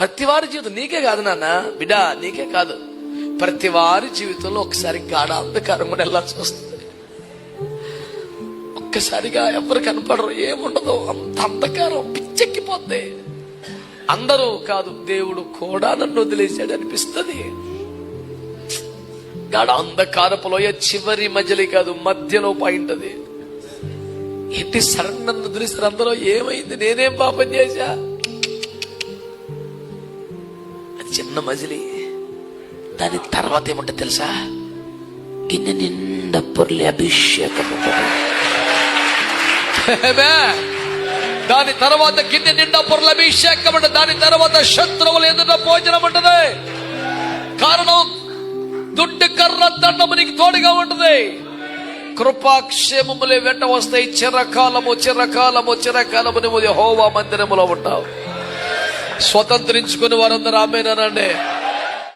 ప్రతి వారి జీవితం నీకే కాదు నాన్న, బిడ్డ నీకే కాదు, ప్రతి వారి జీవితంలో ఒకసారి గాఢ అంధకారం కూడా వెళ్ళాల్సి వస్తుంది. ఒక్కసారిగా ఎవరు కనపడరు, ఏముండదు, అంత అంధకారం పిచ్చెక్కిపోద్ది. అందరూ కాదు, దేవుడు కూడా నన్ను వదిలేశాడు అనిపిస్తుంది. గాఢ అంధకారపు లోయ చివరి మధ్యలో కాదు, మధ్యలో పాయింట్ అది. ఏంటి సడన్ నన్ను వదిలేశారు అందరూ, ఏమైంది, నేనేం పాపం చేశా? అది చిన్న మజిలీ. దాని తర్వాత ఏమంటే తెలుసా, గిన్నె నిండా పొర్లే అభిషేకం. దాని తర్వాత గిన్నె నిండా పొర్ల అభిషేకం అంటే, దాని తర్వాత శత్రువులు ఎదుట భోజనం ఉంటది. కారణం దుడ్డు కర్ర దండము నీకు తోడుగా ఉంటది. కృపాక్షేమములే వెంట వస్తాయి. చిరకాలము చిరకాలము చిరకాలము నువ్వు యెహోవా మందిరములో ఉంటావు. స్వతంత్రించుకుని వారందరూ ఆమేన్ అనండి.